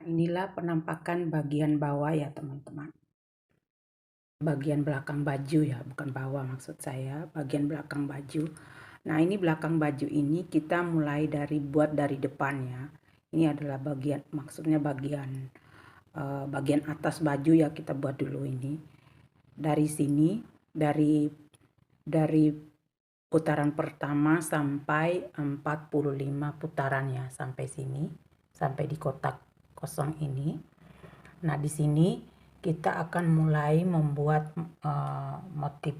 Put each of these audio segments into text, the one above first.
Inilah penampakan bagian bawah ya teman-teman. Bagian belakang baju ya, bukan bawah maksud saya, bagian belakang baju. Nah ini belakang baju ini kita mulai buat dari depan ya. Ini adalah maksudnya bagian atas baju ya, kita buat dulu ini. Dari sini, dari putaran pertama sampai 45 putaran ya, sampai sini, sampai di kotak kosong ini. Nah, di sini kita akan mulai membuat motif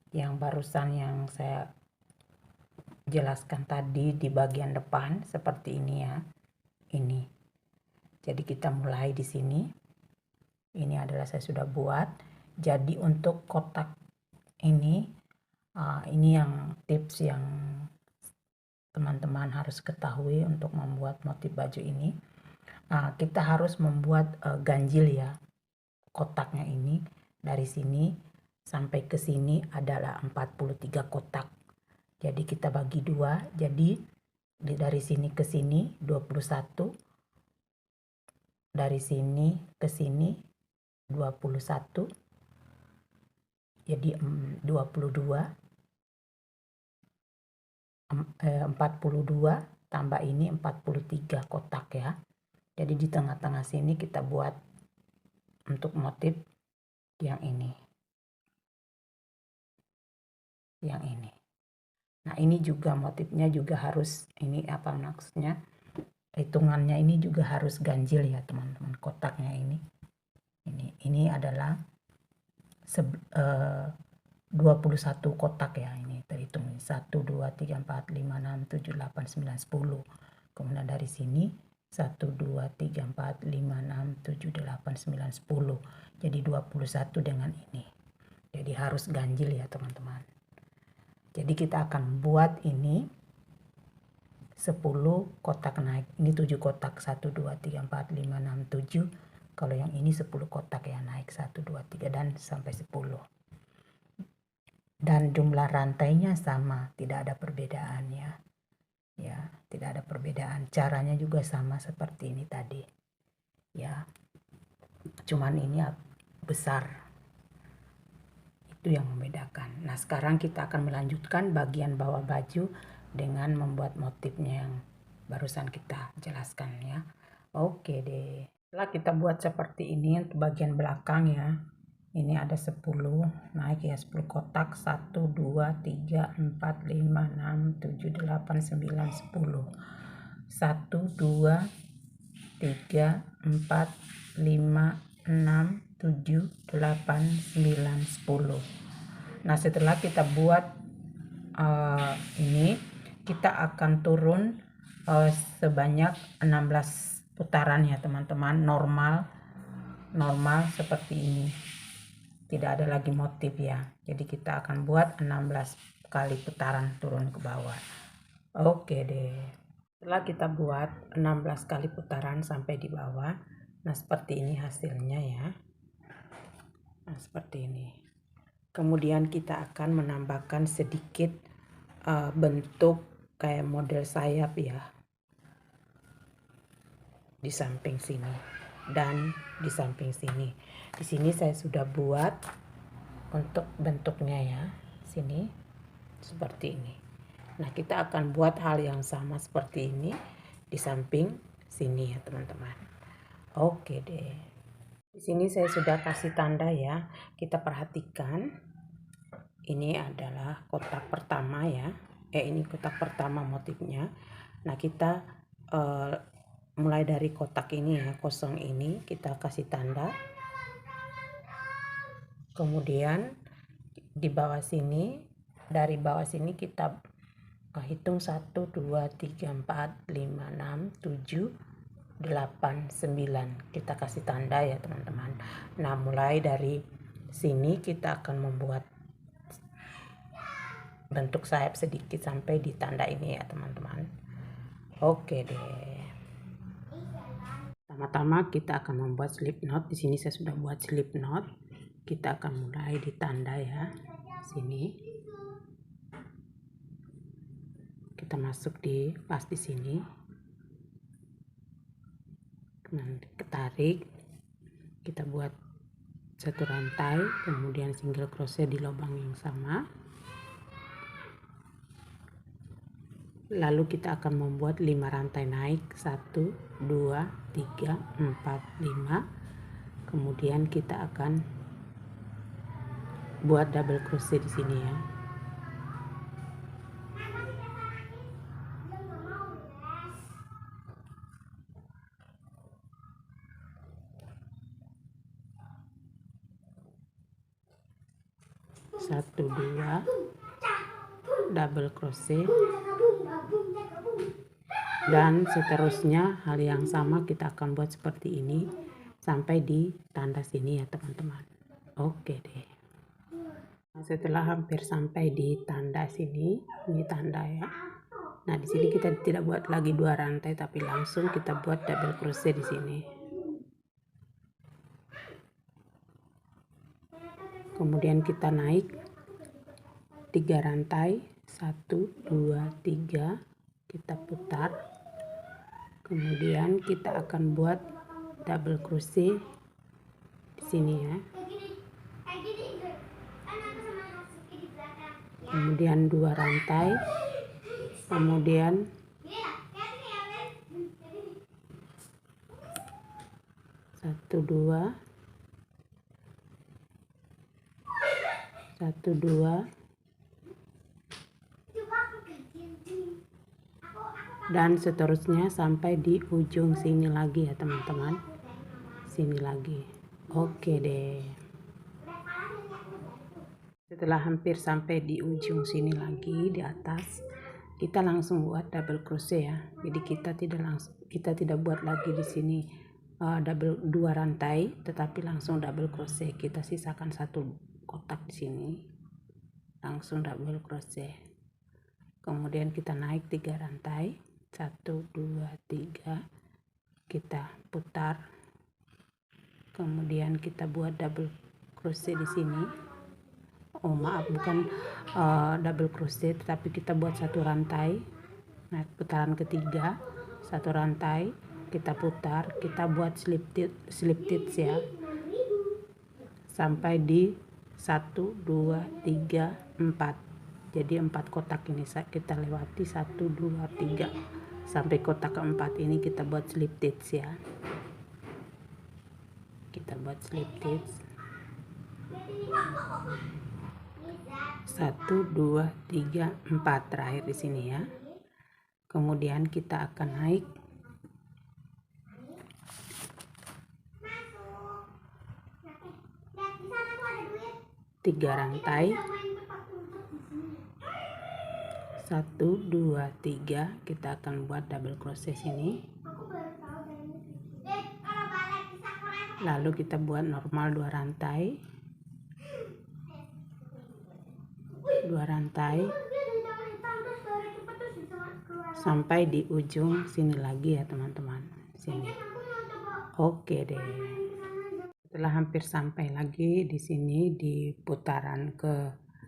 yang barusan yang saya jelaskan tadi di bagian depan seperti ini ya. Ini. Jadi kita mulai di sini. Ini adalah saya sudah buat. Jadi untuk kotak ini yang tips yang teman-teman harus ketahui untuk membuat motif baju ini. Kita harus membuat ganjil ya. Kotaknya ini dari sini sampai ke sini adalah 43 kotak. Jadi kita bagi dua. Jadi dari sini ke sini 21. Dari sini ke sini 21. Jadi 22. 42 tambah ini 43 kotak ya. Jadi di tengah-tengah sini kita buat untuk motif yang ini. Yang ini. Nah, ini juga motifnya juga harus, ini apa maksudnya? Hitungannya ini juga harus ganjil ya, teman-teman. Kotaknya ini. Ini adalah 21 kotak ya, ini terhitung 1 2 3 4 5 6 7 8 9 10. Kemudian dari sini 1 2 3 4 5 6 7 8 9 10. Jadi 21 dengan ini. Jadi harus ganjil ya, teman-teman. Jadi kita akan buat ini 10 kotak naik. Ini 7 kotak. 1 2 3 4 5 6 7. Kalau yang ini 10 kotak ya, naik 1 2 3 dan sampai 10. Dan jumlah rantainya sama, tidak ada perbedaan ya. Ya, tidak ada perbedaan. Caranya juga sama seperti ini tadi. Ya. Cuman ini besar. Itu yang membedakan. Nah, sekarang kita akan melanjutkan bagian bawah baju dengan membuat motifnya yang barusan kita jelaskan ya. Oke deh. Setelah kita buat seperti ini untuk bagian belakang ya. Ini ada 10, naik ya 10 kotak. 1, 2, 3, 4, 5, 6, 7, 8, 9, 10. 1, 2, 3, 4, 5, 6, 7, 8, 9, 10. Nah, setelah kita buat ini, kita akan turun sebanyak 16 putaran ya, teman-teman. Normal seperti ini. Tidak ada lagi motif ya. Jadi kita akan buat 16 kali putaran turun ke bawah. Oke deh. Setelah kita buat 16 kali putaran sampai di bawah, nah seperti ini hasilnya ya. Nah seperti ini. Kemudian kita akan menambahkan sedikit bentuk kayak model sayap ya. Di samping sini dan di samping sini. Di sini saya sudah buat untuk bentuknya ya. Sini seperti ini. Nah, kita akan buat hal yang sama seperti ini di samping sini ya, teman-teman. Oke deh. Di sini saya sudah kasih tanda ya. Kita perhatikan. Ini adalah kotak pertama ya. Ini kotak pertama motifnya. Nah, kita mulai dari kotak ini ya, kosong ini kita kasih tanda. Kemudian di bawah sini, dari bawah sini kita hitung 1 2 3 4 5 6 7 8 9. Kita kasih tanda ya, teman-teman. Nah, mulai dari sini kita akan membuat bentuk sayap sedikit sampai di tanda ini ya, teman-teman. Oke deh. Pertama-tama kita akan membuat slip knot. Di sini saya sudah buat slip knot. Kita akan mulai di tanda ya. Sini. Kita masuk pas di sini. Nah, ketarik, kita buat satu rantai, kemudian single crochet di lubang yang sama. Lalu kita akan membuat 5 rantai naik, 1 2 3 4 5. Kemudian kita akan buat double crochet di sini ya. Satu, dua, double crochet, dan seterusnya hal yang sama kita akan buat seperti ini sampai di tanda sini ya teman-teman. Oke deh. Nah, setelah hampir sampai di tanda sini, ini tanda ya. Nah, di sini kita tidak buat lagi 2 rantai tapi langsung kita buat double crochet di sini. Kemudian kita naik 3 rantai, 1 2 3, kita putar. Kemudian kita akan buat double crochet di sini ya. Kemudian 2 rantai, kemudian 1 2 1 2, dan seterusnya sampai di ujung sini lagi ya teman-teman, sini lagi. Oke deh. Setelah hampir sampai di ujung sini lagi di atas, kita langsung buat double crochet ya. Jadi kita tidak buat lagi di sini double 2 rantai, tetapi langsung double crochet. Kita sisakan 1 kotak di sini, langsung double crochet. Kemudian kita naik 3 rantai, 1 2 3, kita putar. Kemudian kita buat double crochet di sini. Oh maaf, bukan double crochet, tetapi kita buat 1 rantai. Nah, putaran ketiga 1 rantai, kita putar, kita buat slip stitch ya, sampai di 1 2 3 4. Jadi 4 kotak ini kita lewati, 1 2 3 sampai kotak keempat ini kita buat slip stitch ya. Kita buat slip stitch 1 2 3 4 terakhir di sini ya. Kemudian kita akan naik 3 rantai, 1 2 3, kita akan buat double crochet sini. Lalu kita buat normal 2 rantai, 2 rantai sampai di ujung sini lagi ya teman-teman, sini. Oke deh. Setelah hampir sampai lagi di sini di putaran keempat,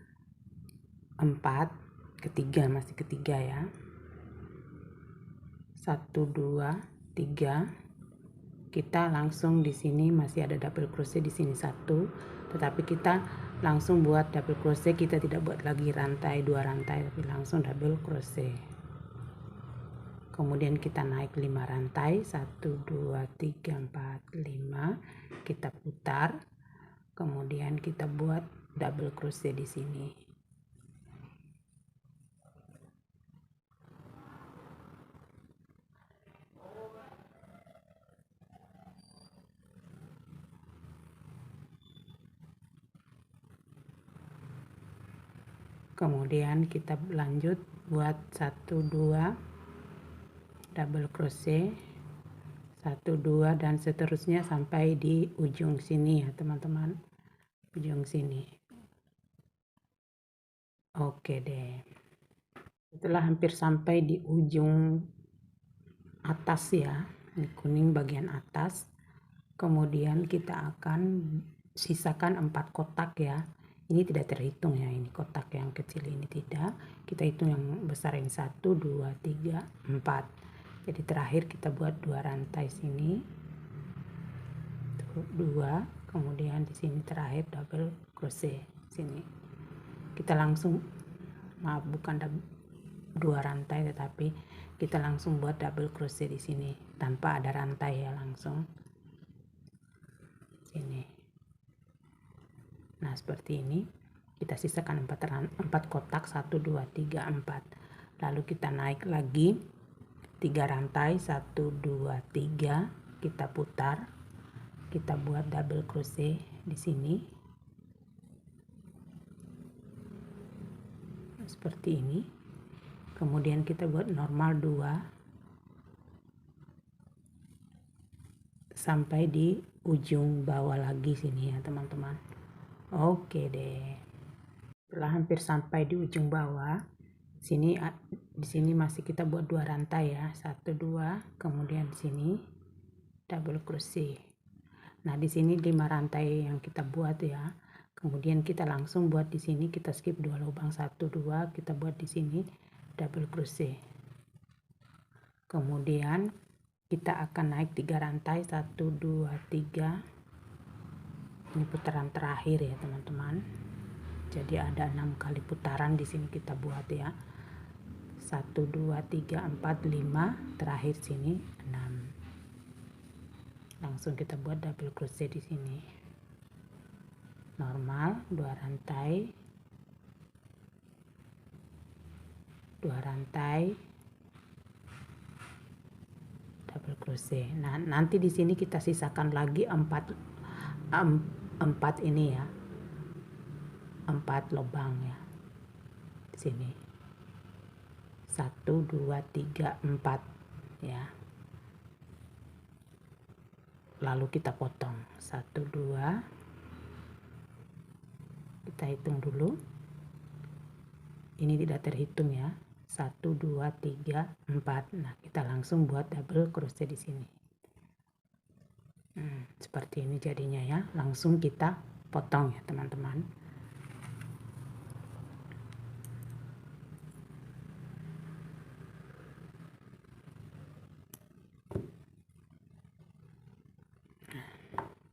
masih ketiga ya. 1 2 3, kita langsung di sini masih ada double crochet di sini 1, tetapi kita langsung buat double crochet. Kita tidak buat lagi rantai 2 rantai tapi langsung double crochet. Kemudian kita naik 5 rantai, 1 2 3 4 5, kita putar. Kemudian kita buat double crochet di sini. Kemudian kita lanjut buat 1 2 double crochet, 1 2, dan seterusnya sampai di ujung sini ya teman-teman, ujung sini. Oke deh. Setelah hampir sampai di ujung atas ya, ini kuning bagian atas, kemudian kita akan sisakan 4 kotak ya. Ini tidak terhitung ya, ini kotak yang kecil ini tidak, kita hitung yang besar ini 1 2 3 4. Jadi terakhir kita buat 2 rantai sini, 2, kemudian di sini terakhir double crochet sini. Kita langsung, maaf, bukan 2 rantai, tetapi kita langsung buat double crochet di sini tanpa ada rantai ya, langsung sini. Nah, seperti ini. Kita sisakan 4 kotak, 1 2 3 4. Lalu kita naik lagi 3 rantai, 1 2 3, kita putar, kita buat double crochet di sini seperti ini. Kemudian kita buat normal 2 sampai di ujung bawah lagi sini ya teman-teman. Oke deh. Setelah hampir sampai di ujung bawah sini, di sini masih kita buat 2 rantai ya, 1 2, kemudian di sini double crochet. Nah, di sini 5 rantai yang kita buat ya. Kemudian kita langsung buat di sini, kita skip 2 lubang, 1 2, kita buat di sini double crochet. Kemudian kita akan naik 3 rantai, 1 2 3. Ini putaran terakhir ya teman-teman. Jadi ada 6 kali putaran di sini kita buat ya. 1 2 3 4 5, terakhir sini 6. Langsung kita buat double crochet di sini. Normal 2 rantai. 2 rantai. Double crochet. Nah, nanti di sini kita sisakan lagi 4 ini ya. 4 lubang ya. Di sini. 1 2 3 4 ya. Lalu kita potong 1 2, kita hitung dulu, ini tidak terhitung ya, 1 2 3 4. Nah, kita langsung buat double crochet di sini. Seperti ini jadinya ya, langsung kita potong ya teman-teman.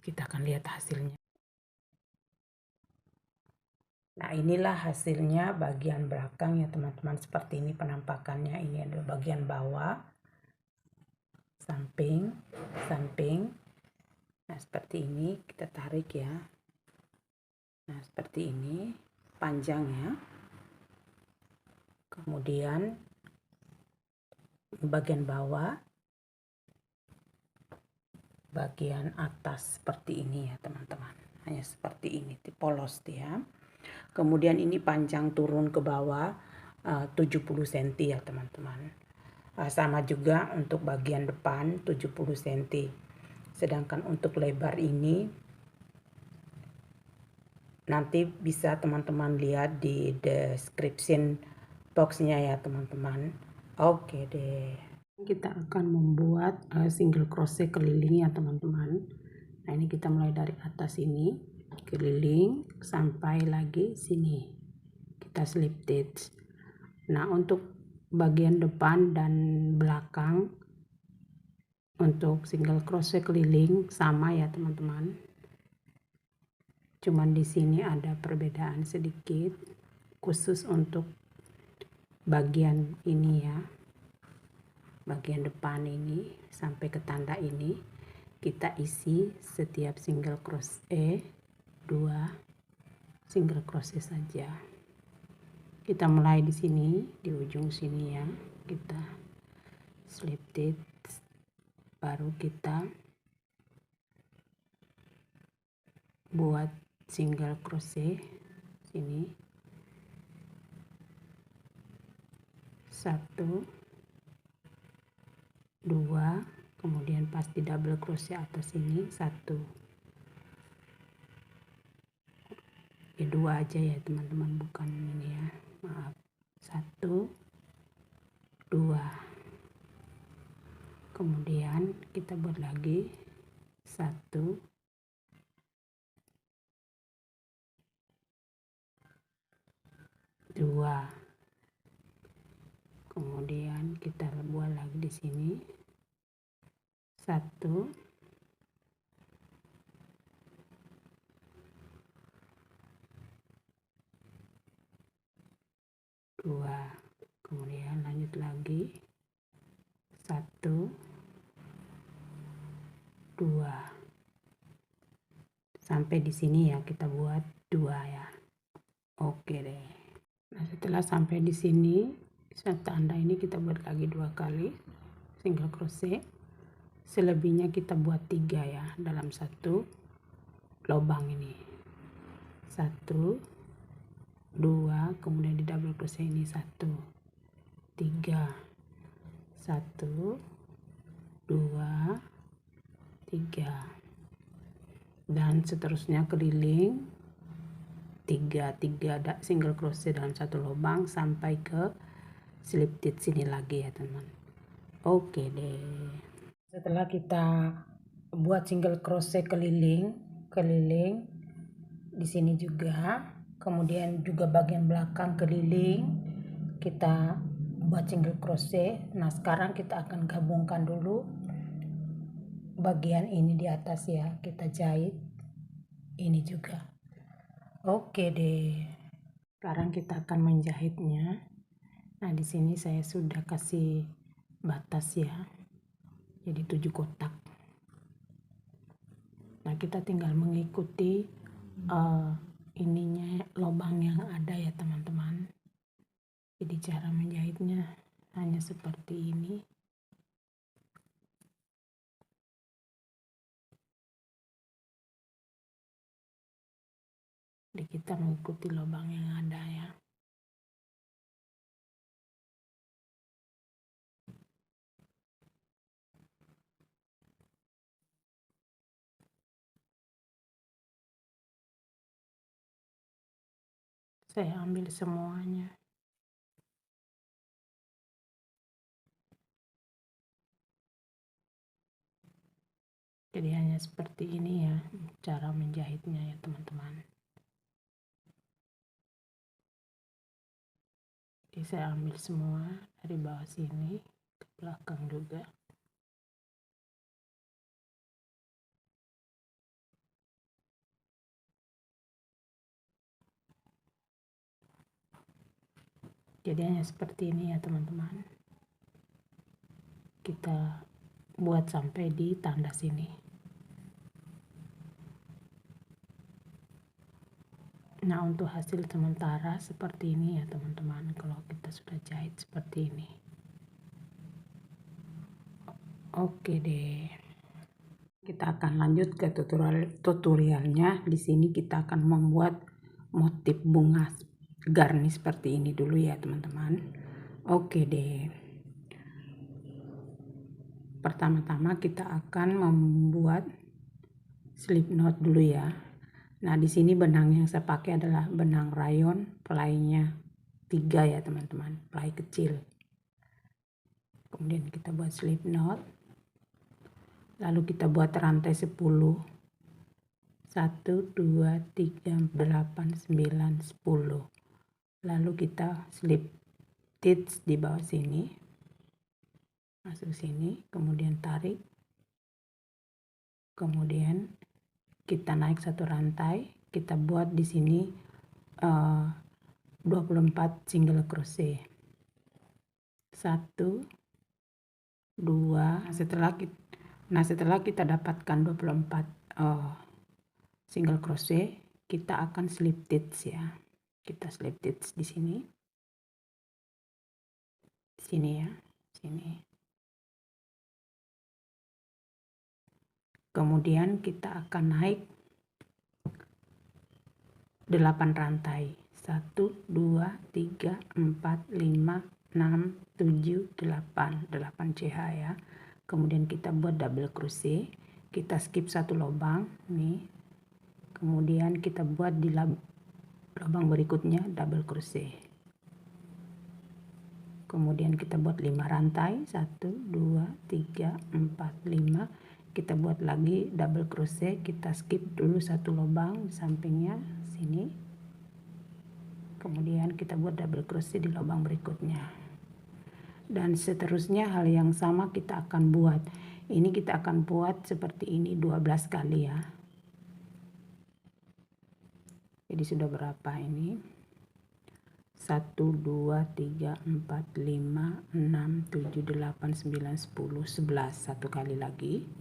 Kita akan lihat hasilnya. Nah, inilah hasilnya bagian belakang ya teman-teman. Seperti ini penampakannya. Ini adalah bagian bawah, samping, samping. Nah, seperti ini kita tarik ya. Nah, seperti ini panjang ya. Kemudian bagian bawah, bagian atas seperti ini ya teman-teman. Hanya seperti ini, polos ya. Kemudian ini panjang turun ke bawah 70 cm ya teman-teman. Sama juga untuk bagian depan 70 cm. Sedangkan untuk lebar ini nanti bisa teman-teman lihat di description boxnya ya teman-teman. Oke deh. Kita akan membuat single crochet keliling ya teman-teman. Nah, ini kita mulai dari atas ini, keliling sampai lagi sini. Kita slip stitch. Nah, untuk bagian depan dan belakang untuk single crochet keliling sama ya teman-teman. Cuman di sini ada perbedaan sedikit khusus untuk bagian ini ya. Bagian depan ini sampai ke tanda ini kita isi setiap single crochet 2 single crochet saja. Kita mulai di sini, di ujung sini ya, kita slip stitch, baru kita buat single crochet sini 1 2, kemudian pas di double crochet atas ini 1, 2 aja ya teman-teman, bukan ini ya, maaf, 1 2, kemudian kita buat lagi 1 2, kemudian kita buat lagi di sini 1 Sampai di sini ya kita buat 2 ya. Oke deh. Nah, setelah sampai di sini, tanda ini kita buat lagi 2 kali single crochet. Selebihnya kita buat 3 ya dalam satu lubang ini. 1, 2, kemudian di double crochet ini 1, 3, 1, 2, 3, dan seterusnya keliling 3 single crochet dalam satu lubang sampai ke slip stitch sini lagi ya teman. Oke deh. Setelah kita buat single crochet keliling di sini juga, kemudian juga bagian belakang keliling kita buat single crochet. Nah, sekarang kita akan gabungkan dulu bagian ini di atas ya, kita jahit ini juga. Oke deh. Sekarang kita akan menjahitnya. Nah, di sini saya sudah kasih batas ya. Jadi 7 kotak. Nah, kita tinggal mengikuti ininya lubang yang ada ya teman-teman. Jadi cara menjahitnya hanya seperti ini. Jadi kita mengikuti lubang yang ada ya. Saya ambil semuanya. Jadi hanya seperti ini ya cara menjahitnya ya teman-teman. Jadi saya ambil semua dari bawah sini ke belakang juga. Jadi hanya seperti ini ya teman-teman. Kita buat sampai di tanda sini. Nah, untuk hasil sementara seperti ini ya teman-teman, kalau kita sudah jahit seperti ini. Oke deh. Kita akan lanjut ke tutorialnya. Di sini kita akan membuat motif bunga garnish seperti ini dulu ya teman-teman. Oke deh. Pertama-tama kita akan membuat slip knot dulu ya. Nah, di sini benang yang saya pakai adalah benang rayon, playnya 3 ya teman-teman, play kecil. Kemudian kita buat slip knot. Lalu kita buat rantai 10. 1, 2, 3, 8, 9, 10. Lalu kita slip stitch di bawah sini. Masuk sini, kemudian tarik. Kemudian kita naik satu rantai, kita buat di sini 24 single crochet. 1, 2, setelah kita dapatkan 24 single crochet, kita akan slip stitch ya. Kita slip stitch di sini. Sini ya, sini. Kemudian kita akan naik 8 rantai. 1, 2, 3, 4, 5, 6, 7, 8. 8 CH ya. Kemudian kita buat double crochet. Kita skip satu lubang nih. Kemudian kita buat di lubang berikutnya double crochet. Kemudian kita buat 5 rantai. 1, 2, 3, 4, 5. Kita buat lagi double crochet, kita skip dulu satu lubang di sampingnya sini. Kemudian kita buat double crochet di lubang berikutnya. Dan seterusnya hal yang sama kita akan buat. Ini kita akan buat seperti ini 12 kali ya. Jadi sudah berapa ini? 1, 2, 3, 4, 5, 6, 7, 8, 9, 10, 11. Satu kali lagi.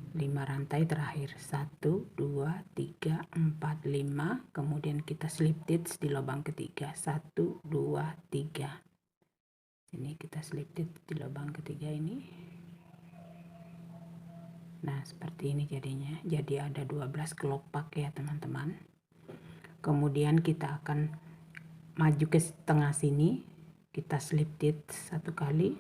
5 rantai terakhir, 1 2 3 4 5, kemudian kita slip stitch di lubang ketiga, 1 2 3. Ini kita slip stitch di lubang ketiga ini. Nah, seperti ini jadinya. Jadi ada 12 kelopak ya teman-teman. Kemudian kita akan maju ke tengah sini, kita slip stitch 1 kali.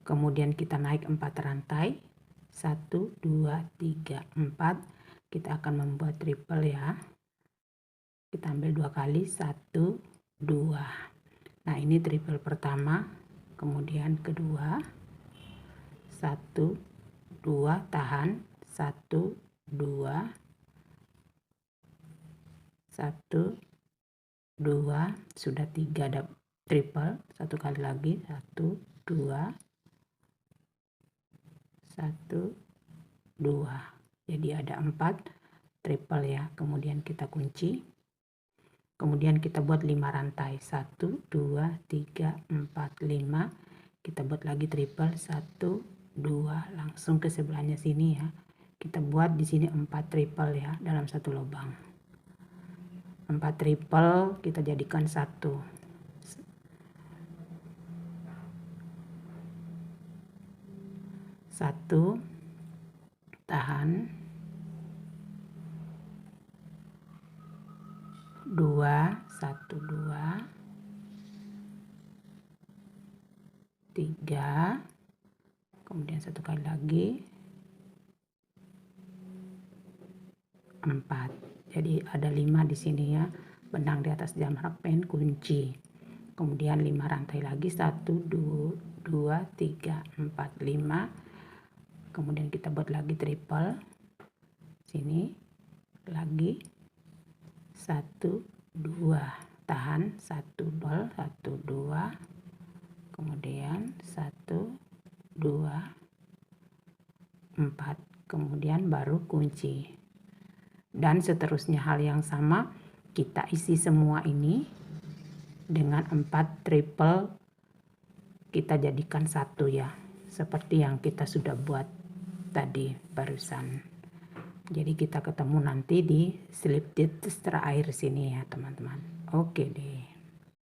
Kemudian kita naik 4 rantai, 1 2 3 4. Kita akan membuat triple ya. Kita ambil 2 kali, 1 2. Nah, ini triple pertama, kemudian kedua, 1 2, tahan, 1 2 1 2, sudah 3 ada triple, 1 kali lagi, 1 2 1 2. Jadi ada 4 triple ya. Kemudian kita kunci, kemudian kita buat 5 rantai, 1 2 3 4 5. Kita buat lagi triple, 1 2, langsung ke sebelahnya sini ya. Kita buat di sini 4 triple ya dalam satu lubang. 4 triple kita jadikan 1. 1, tahan, 2 1 2 3, kemudian 1 kali lagi, 4. Jadi ada 5 di sini ya, benang di atas jam pen, kunci. Kemudian 5 rantai lagi, 1 2 3 4 5. Kemudian kita buat lagi triple sini lagi, 1 2, tahan, 1 2 1 2, kemudian 1 2 4, kemudian baru kunci. Dan seterusnya hal yang sama, kita isi semua ini dengan 4 triple, kita jadikan 1 ya, seperti yang kita sudah buat tadi barusan. Jadi kita ketemu nanti di slip stitch terakhir sini ya teman-teman. Oke deh.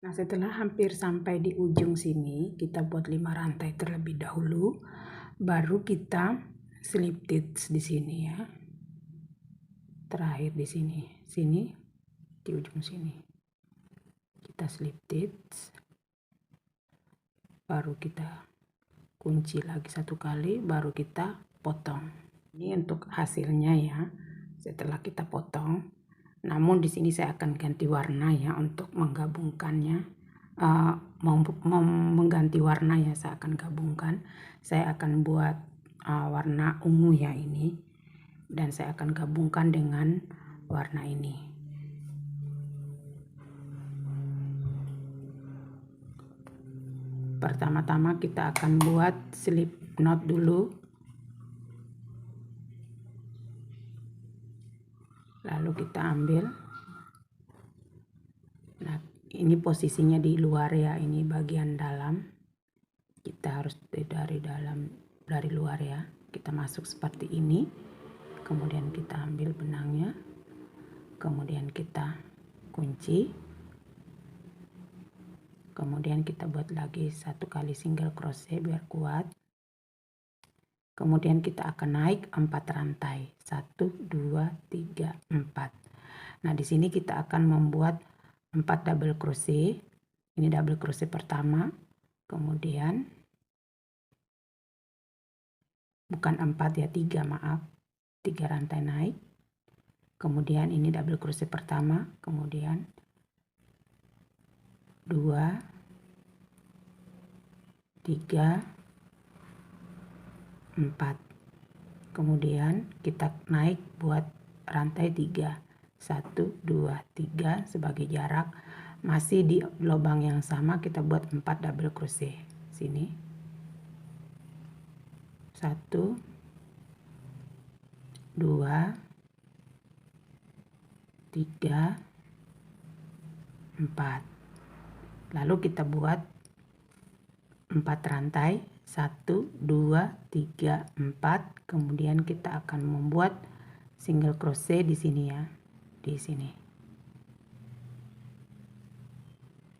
Nah, setelah hampir sampai di ujung sini, kita buat 5 rantai terlebih dahulu, baru kita slip stitch di sini ya. Terakhir di sini, di ujung sini. Kita slip stitch, baru kita kunci lagi 1 kali, baru kita potong. Ini untuk hasilnya ya, setelah kita potong. Namun di sini saya akan ganti warna ya untuk menggabungkannya. Mengganti warna ya, saya akan gabungkan. Saya akan buat warna ungu ya ini, dan saya akan gabungkan dengan warna ini. Pertama-tama kita akan buat slip knot dulu, lalu kita ambil. Nah, ini posisinya di luar ya, ini bagian dalam. Kita harus dari luar ya. Kita masuk seperti ini, kemudian kita ambil benangnya, kemudian kita kunci, kemudian kita buat lagi 1 kali single crochet biar kuat. Kemudian kita akan naik 4 rantai, 1 2 3 4. Nah, di sini kita akan membuat 4 double crochet. Ini double crochet pertama, kemudian bukan 4 ya, 3 maaf, 3 rantai naik. Kemudian ini double crochet pertama, kemudian 2 3 4, kemudian kita naik buat rantai 3, 1 2 3 sebagai jarak. Masih di lubang yang sama kita buat 4 double crochet sini, 1 2 3 4. Lalu kita buat 4 rantai, 1 2 3 4, kemudian kita akan membuat single crochet di sini ya, di sini.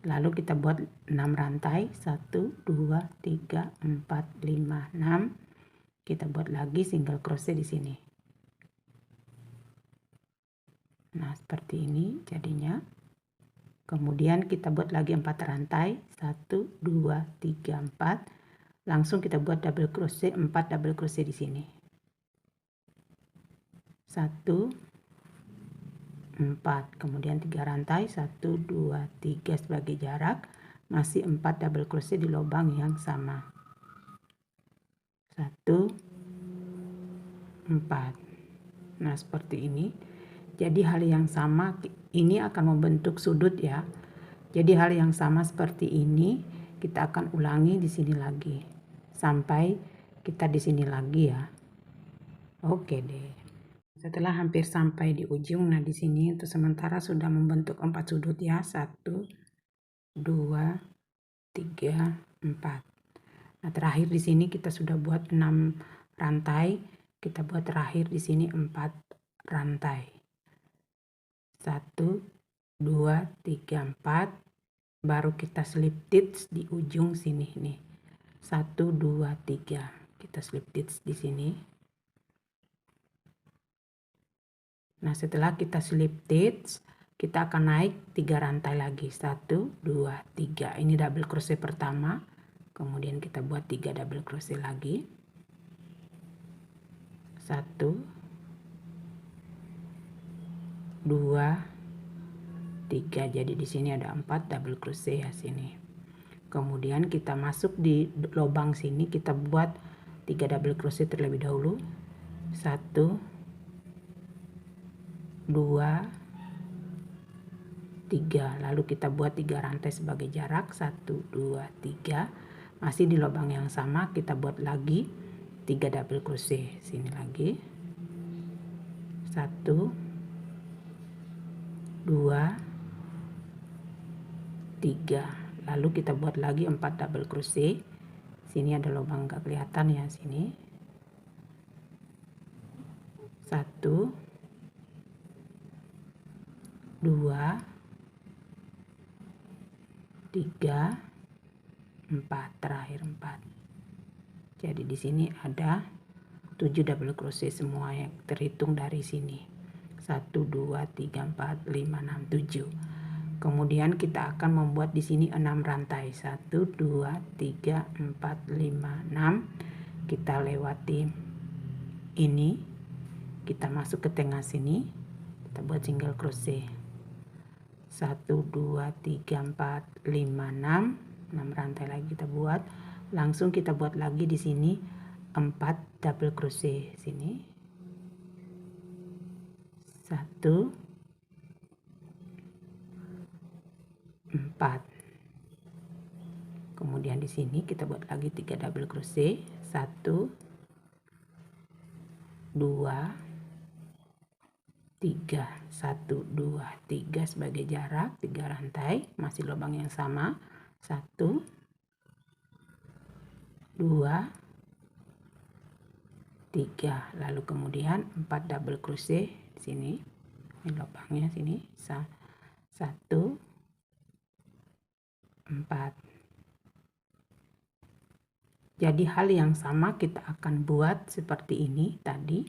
Lalu kita buat 6 rantai, 1 2 3 4 5 6. Kita buat lagi single crochet di sini. Nah, seperti ini jadinya. Kemudian kita buat lagi 4 rantai, 1 2 3 4. Langsung kita buat double crochet, 4 double crochet di sini. 1 4, kemudian 3 rantai, 1 2 3 sebagai jarak, masih 4 double crochet di lubang yang sama. 1 4. Nah, seperti ini. Jadi hal yang sama ini akan membentuk sudut ya. Jadi hal yang sama seperti ini kita akan ulangi di sini lagi sampai kita di sini lagi ya. Oke deh. Setelah hampir sampai di ujung, nah di sini untuk sementara sudah membentuk 4 sudut ya. 1 2 3 4. Nah, terakhir di sini kita sudah buat 6 rantai. Kita buat terakhir di sini 4 rantai. 1 2 3 4, baru kita slip stitch di ujung sini nih. 1 2 3, kita slip stitch di sini. Nah, setelah kita slip stitch, kita akan naik 3 rantai lagi. 1 2 3. Ini double crochet pertama. Kemudian kita buat 3 double crochet lagi. 1 2 3. Jadi di sini ada 4 double crochet ya sini. Kemudian kita masuk di lubang sini, kita buat 3 double crochet terlebih dahulu. 1 2 3, lalu kita buat 3 rantai sebagai jarak. 1 2 3, masih di lubang yang sama kita buat lagi 3 double crochet sini lagi. 1 2 3, lalu kita buat lagi 4 double crochet. Sini ada lubang gak kelihatan ya sini. 1 2 3 4, terakhir 4. Jadi di sini ada 7 double crochet semua yang terhitung dari sini. 1 2 3 4 5 6 7. Kemudian kita akan membuat di sini 6 rantai. 1 2 3 4 5 6. Kita lewati ini, kita masuk ke tengah sini, kita buat single crochet. 1 2 3 4 5 6. 6 rantai lagi kita buat. Langsung kita buat lagi di sini 4 double crochet sini. 1 4. Kemudian di sini kita buat lagi 3 double crochet. 1 2 3, 1 2 3 sebagai jarak, 3 rantai, masih lubang yang sama. 1 2 3, lalu kemudian 4 double crochet di sini. Ini lubangnya sini. 1 4. Jadi hal yang sama kita akan buat seperti ini tadi,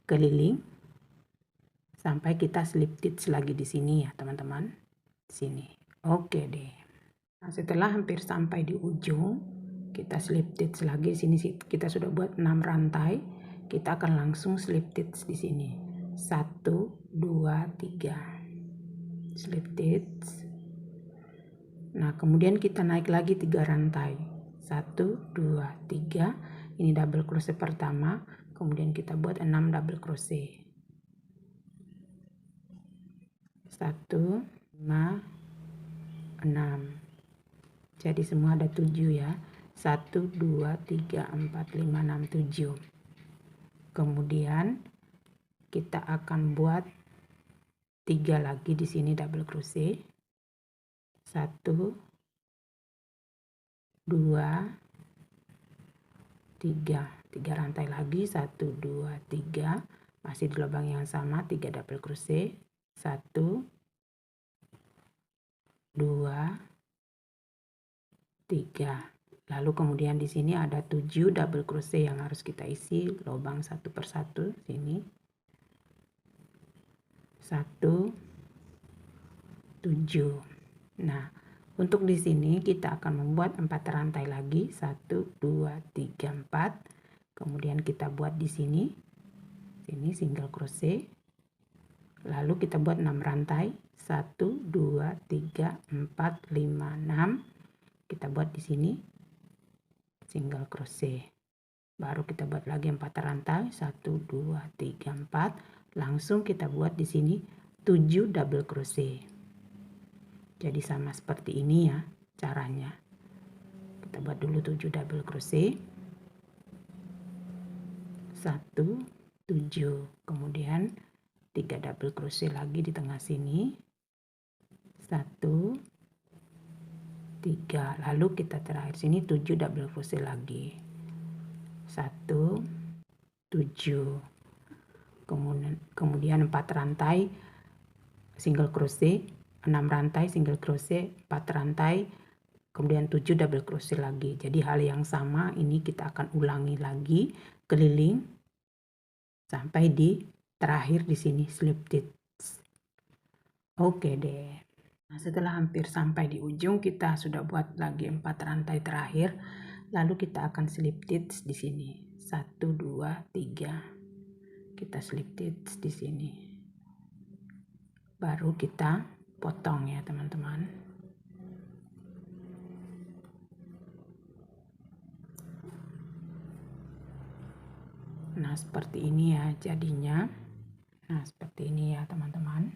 keliling sampai kita slip stitch lagi di sini ya teman-teman. Sini. Oke deh. Nah, setelah hampir sampai di ujung, kita slip stitch lagi. Sini kita sudah buat 6 rantai. Kita akan langsung slip stitch di sini. 1 2 3. Slip stitch. Nah, kemudian kita naik lagi 3 rantai. 1 2 3. Ini double crochet pertama, kemudian kita buat 6 double crochet. 1 5 6. Jadi semua ada 7 ya. 1 2 3 4 5 6 7. Kemudian kita akan buat 3 lagi di sini double crochet. 1 2 3 rantai lagi, 1 2 3, masih di lubang yang sama, 3 double crochet, 1 2 3. Lalu kemudian di sini ada 7 double crochet yang harus kita isi lubang satu persatu. Sini 1 7. Nah, untuk di sini kita akan membuat 4 rantai lagi, 1 2 3 4. Kemudian kita buat di sini single crochet. Lalu kita buat 6 rantai, 1 2 3 4 5 6. Kita buat di sini single crochet. Baru kita buat lagi 4 rantai, 1 2 3 4. Langsung kita buat di sini 7 double crochet. Jadi sama seperti ini ya caranya. Kita buat dulu 7 double crochet. 1 7. Kemudian 3 double crochet lagi di tengah sini. 1 3. Lalu kita terakhir sini 7 double crochet lagi. 1 7. Kemudian 4 rantai single crochet, 6 rantai single crochet, 4 rantai, kemudian 7 double crochet lagi. Jadi hal yang sama ini kita akan ulangi lagi keliling sampai di terakhir di sini slip stitch. Oke deh. Nah, setelah hampir sampai di ujung, kita sudah buat lagi 4 rantai terakhir. Lalu kita akan slip stitch di sini. 1 2 3. Kita slip stitch di sini. Baru kita potong ya, teman-teman. Nah, seperti ini ya jadinya. Nah, seperti ini ya, teman-teman.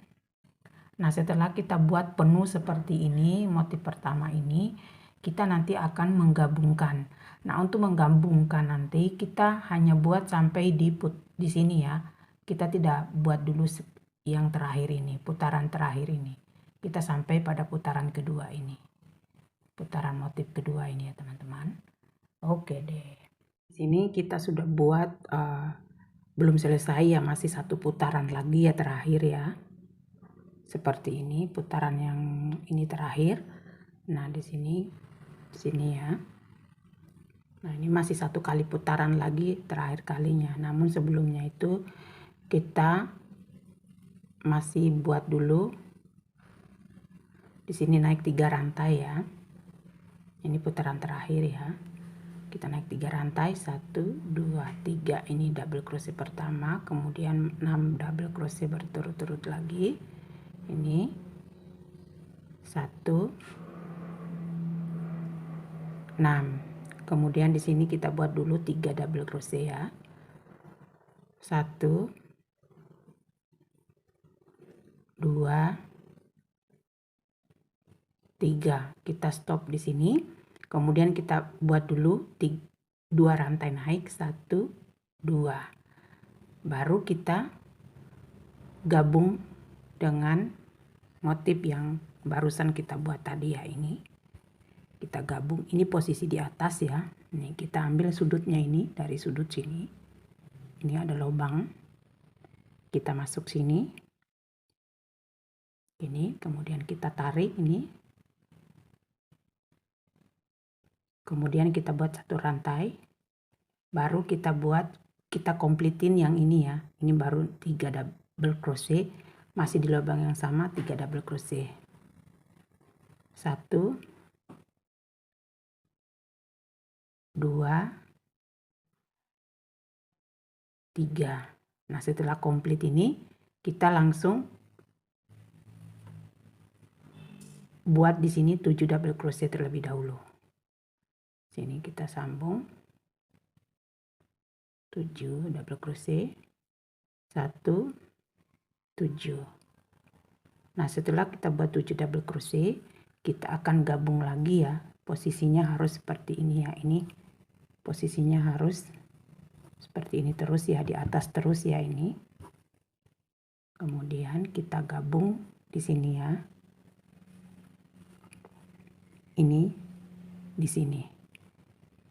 Nah, setelah kita buat penuh seperti ini, motif pertama ini, kita nanti akan menggabungkan. Nah, untuk menggabungkan nanti kita hanya buat sampai di sini ya. Kita tidak buat dulu yang terakhir ini, putaran terakhir ini. Kita sampai pada putaran kedua ini. Putaran motif kedua ini ya, teman-teman. Oke deh. Di sini kita sudah buat belum selesai ya, masih satu putaran lagi ya terakhir ya. Seperti ini putaran yang ini terakhir. Nah, di sini ya. Nah, ini masih satu kali putaran lagi terakhir kalinya. Namun sebelumnya itu kita masih buat dulu di sini naik 3 rantai ya. Ini putaran terakhir ya. Kita naik 3 rantai, 1 2 3. Ini double crochet pertama, kemudian 6 double crochet berturut-turut lagi. Ini 1 6. Kemudian di sini kita buat dulu 3 double crochet ya. 1 2 3. Kita stop di sini. Kemudian kita buat dulu 2 rantai naik, 1 2. Baru kita gabung dengan motif yang barusan kita buat tadi ya. Ini kita gabung, ini posisi di atas ya. Nih kita ambil sudutnya ini, dari sudut sini ini ada lubang, kita masuk sini ini, kemudian kita tarik ini, kemudian kita buat satu rantai, baru kita komplitin yang ini ya. Ini baru 3 double crochet, masih di lubang yang sama, 3 double crochet, 1 2 3. Nah, setelah komplit ini kita langsung buat di sini 7 double crochet terlebih dahulu. Sini kita sambung 7 double crochet, 1 7. Nah, setelah kita buat 7 double crochet, kita akan gabung lagi ya. Posisinya harus seperti ini ya. Ini posisinya harus seperti ini terus ya, di atas terus ya ini. Kemudian kita gabung di sini ya. Ini di sini.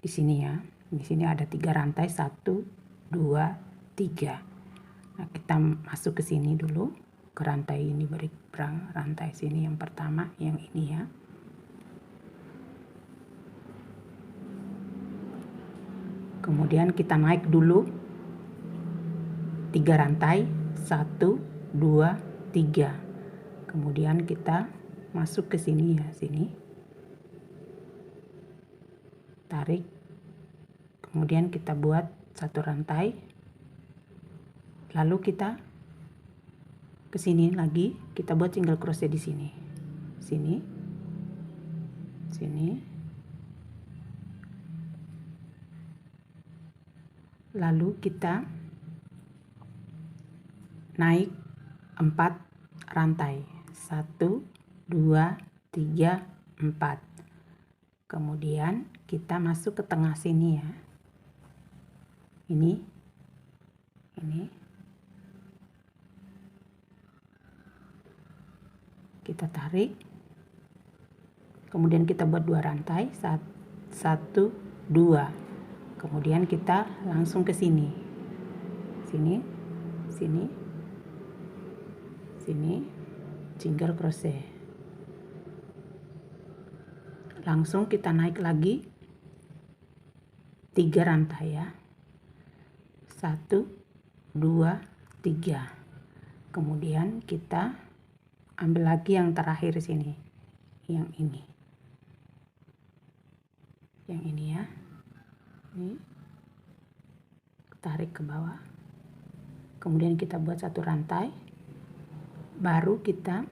Di sini ya. Di sini ada 3 rantai, 1, 2, 3. Nah, kita masuk ke sini dulu, ke rantai ini, rantai sini yang pertama, yang ini ya. Kemudian kita naik dulu 3 rantai, 1, 2, 3. Kemudian kita masuk ke sini ya, sini. Tarik. Kemudian kita buat 1 rantai. Lalu kita ke sini lagi, kita buat single crochet di sini. Sini. Sini. Lalu kita naik 4 rantai. 1, 2, 3, 4. Kemudian kita masuk ke tengah sini ya. Ini. Kita tarik. Kemudian kita buat 2 rantai. 1, 2. Kemudian kita langsung ke sini. Sini. Single crochet. Langsung kita naik lagi 3 rantai ya. 1, 2, 3. Kemudian kita ambil lagi yang terakhir sini. Yang ini. Yang ini ya. Ini. Tarik ke bawah. Kemudian kita buat 1 rantai. Baru kita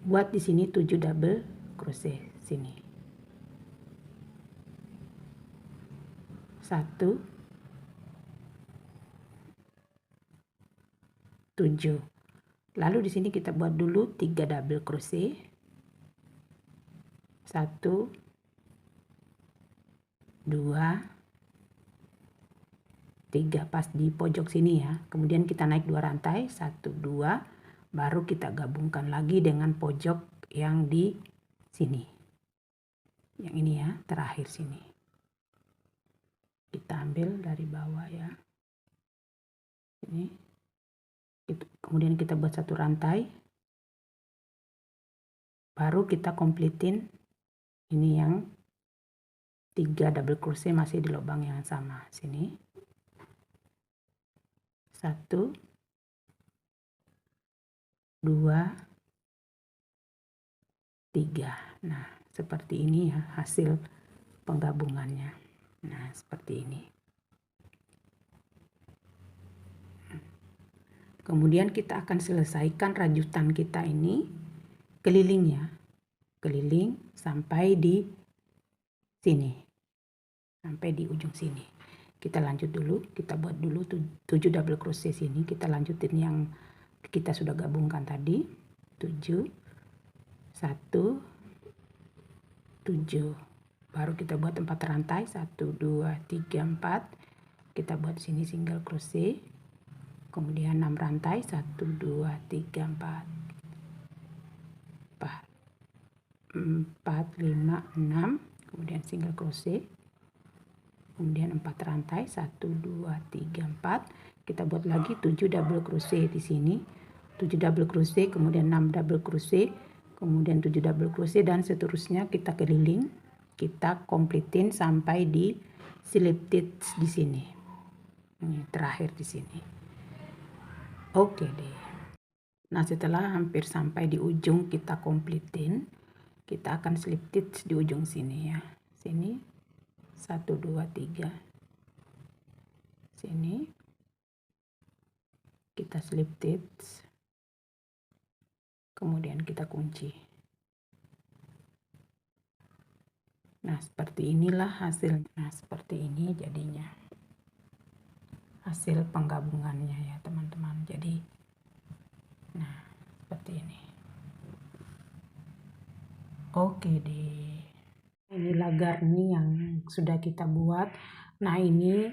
buat di sini 7 double crochet sini. 1, 7. Lalu di sini kita buat dulu 3 double crochet. 1, 2, 3 pas di pojok sini ya. Kemudian kita naik 2 rantai, 1, 2, baru kita gabungkan lagi dengan pojok yang di sini. Yang ini ya, terakhir sini. Kita ambil dari bawah ya. Ini. Kemudian kita buat 1 rantai. Baru kita kompletin ini yang 3 double crochet masih di lubang yang sama. Sini. 1, 2, 3. Nah, seperti ini ya hasil penggabungannya. Nah, seperti ini. Kemudian kita akan selesaikan rajutan kita ini kelilingnya. Keliling sampai di sini. Sampai di ujung sini. Kita lanjut dulu, kita buat dulu 7 double crochet sini, kita lanjutin yang kita sudah gabungkan tadi. 7, 1, 7. Baru kita buat 4 rantai, 1, 2, 3, 4. Kita buat sini single crochet. Kemudian 6 rantai, 1, 2, 3, 4, 5, 6. Kemudian single crochet. Kemudian 4 rantai, 1, 2, 3, 4. Kita buat lagi 7 double crochet di sini. 7 double crochet, kemudian 6 double crochet, kemudian 7 double crochet, dan seterusnya kita keliling. Kita kompletin sampai di slip stitch di sini. Ini terakhir di sini. Oke deh. Nah, setelah hampir sampai di ujung kita kompletin, kita akan slip stitch di ujung sini ya. Sini. 1, 2, 3. Sini. Kita slip stitch. Kemudian kita kunci. Nah, seperti inilah hasilnya. Nah, seperti ini jadinya. Hasil penggabungannya ya, teman-teman. Jadi, nah, seperti ini. Oke deh. Inilah garni yang sudah kita buat. Nah, ini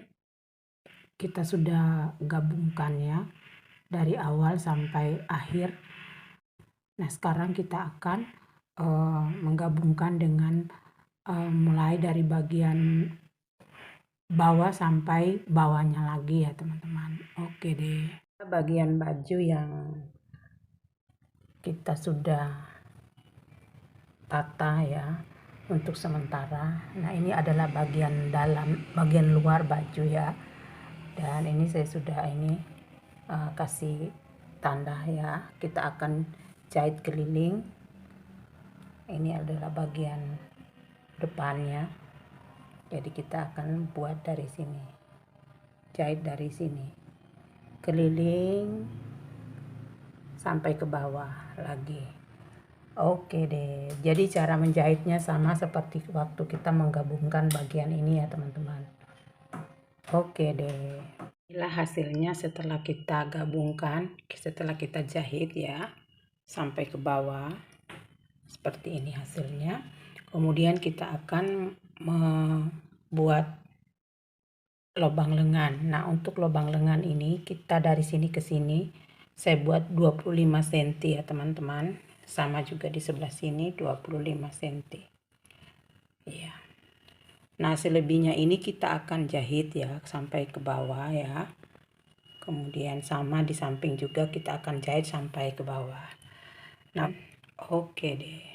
kita sudah gabungkan ya dari awal sampai akhir. Nah, sekarang kita akan menggabungkan dengan mulai dari bagian bawah sampai bawahnya lagi ya teman-teman. Oke deh, bagian baju yang kita sudah tata ya untuk sementara. Nah, ini adalah bagian dalam, bagian luar baju ya, dan ini saya sudah kasih tanda ya. Kita akan jahit keliling. Ini adalah bagian depannya, jadi kita akan buat dari sini, jahit dari sini keliling sampai ke bawah lagi. Oke deh, jadi cara menjahitnya sama seperti waktu kita menggabungkan bagian ini ya teman-teman. Oke deh, inilah hasilnya setelah kita gabungkan, setelah kita jahit ya sampai ke bawah. Seperti ini hasilnya. Kemudian kita akan membuat lubang lengan. Nah, untuk lubang lengan ini kita dari sini ke sini saya buat 25 cm ya teman-teman. Sama juga di sebelah sini 25 cm. Ya. Nah, selebihnya ini kita akan jahit ya sampai ke bawah ya. Kemudian sama di samping juga kita akan jahit sampai ke bawah. Nah, oke deh.